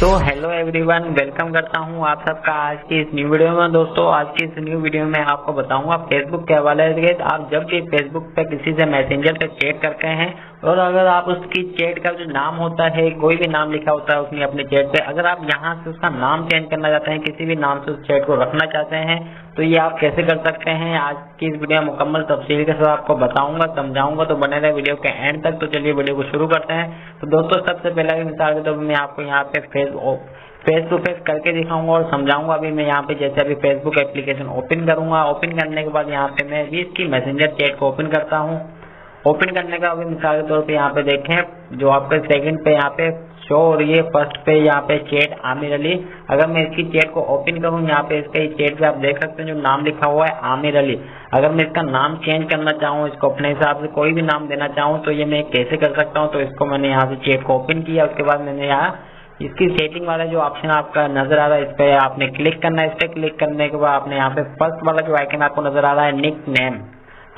तो hello everyone, welcome करता हूं आप सबका आज की इस न्यू वीडियो में। दोस्तों आज की इस न्यू वीडियो में आपको बताऊंगा फेसबुक के हवाले से। आप जब भी फेसबुक पे किसी से मैसेंजर पे चैट करते हैं और अगर आप उसकी चैट का जो नाम होता है, कोई भी नाम लिखा होता है उसने अपने चैट पे, अगर आप यहां से उसका नाम चेंज करना चाहते हैं, किसी भी नाम से उस चैट को रखना चाहते हैं, तो ये आप कैसे कर सकते हैं आज की इस वीडियो में मुकम्मल तफसील के साथ आपको बताऊंगा, समझाऊंगा। तो बने रहे वीडियो के एंड तक। तो चलिए वीडियो को शुरू करते हैं। तो दोस्तों सबसे पहले मिसाल के तौर पर मैं आपको यहाँ पे फेस टू फेस करके दिखाऊंगा और समझाऊंगा। अभी मैं यहाँ पे जैसे अभी फेसबुक एप्लीकेशन ओपन करूंगा, ओपन करने के बाद यहाँ पे मैं भी इसकी मैसेंजर चैट को ओपन करता हूँ। ओपन करने का अभी मिसाल के तौर पे यहाँ पे देखें, जो आपके सेकंड पे यहाँ पे शो हो रही है, फर्स्ट पे यहाँ पे चैट आमिर अली। अगर मैं इसकी चैट को ओपन करूँ, यहाँ पे इसके चैट पे आप देख सकते हैं जो नाम लिखा हुआ है आमिर अली। अगर मैं इसका नाम चेंज करना चाहूँ, इसको अपने हिसाब से कोई भी नाम देना चाहूँ, तो ये मैं कैसे कर सकता हूँ। तो इसको मैंने यहाँ से चैट को ओपन किया, उसके बाद मैंने यहाँ इसकी सेटिंग वाला जो ऑप्शन आपका नजर आ रहा है, इस पे आपने क्लिक करना है। इस पे क्लिक करने के बाद आपने यहाँ पे फर्स्ट वाला जो आइकन आपको नजर आ रहा है निक नेम,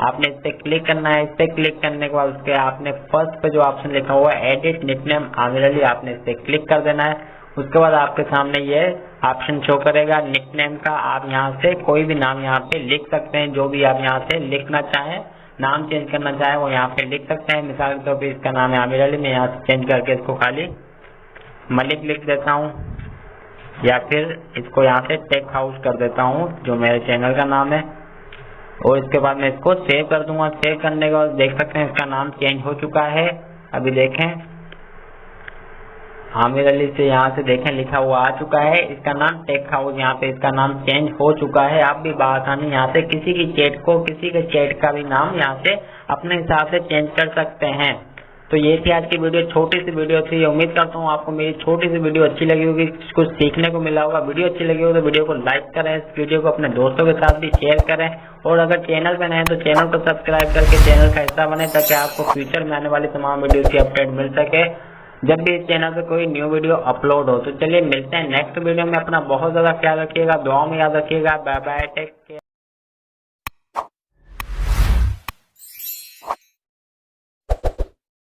आपने इस पे क्लिक करना है। इस पे क्लिक करने के बाद उसके आपने फर्स्ट पे जो ऑप्शन लिखा हुआ है edit nick name Aamir Ali, आपने इस पे क्लिक कर देना है। उसके बाद आपके सामने ये ऑप्शन शो करेगा निक नेम का। आप यहाँ से कोई भी नाम यहाँ पे लिख सकते हैं, जो भी आप यहाँ से लिखना चाहें, नाम चेंज करना चाहें वो यहाँ पे लिख सकते हैं। मिसाल के तौर पर इसका नाम है आमिर अली, मैं यहाँ से चेंज करके इसको खाली मलिक लिख देता हूँ, या फिर इसको यहाँ से टेक हाउस कर देता हूँ जो मेरे चैनल का नाम है। और इसके बाद मैं इसको सेव कर दूंगा। सेव करने के बाद देख सकते हैं इसका नाम चेंज हो चुका है। अभी देखें आमिर अली से यहाँ से देखें लिखा हुआ आ चुका है, इसका नाम टेक हाउस, यहाँ पे इसका नाम चेंज हो चुका है। आप भी बआसानी यहाँ से किसी की चैट को, किसी के चैट का भी नाम यहाँ से अपने हिसाब से चेंज कर सकते हैं। तो ये थी आज की वीडियो, छोटी सी वीडियो थी। उम्मीद करता हूँ आपको मेरी छोटी सी वीडियो अच्छी लगी होगी, कुछ सीखने को मिला होगा। वीडियो अच्छी लगी हो तो वीडियो को लाइक करें, इस वीडियो को अपने दोस्तों के साथ भी शेयर करें, और अगर चैनल पे नए हैं तो चैनल को सब्सक्राइब करके चैनल का हिस्सा बने, ताकि आपको फ्यूचर में आने वाली तमाम वीडियो की अपडेट मिल सके जब भी इस चैनल पे कोई न्यू वीडियो अपलोड हो। तो चलिए मिलते हैं नेक्स्ट वीडियो में। अपना बहुत ज्यादा ख्याल रखिएगा, दुआओं में याद रखिएगा। Bye bye, take care.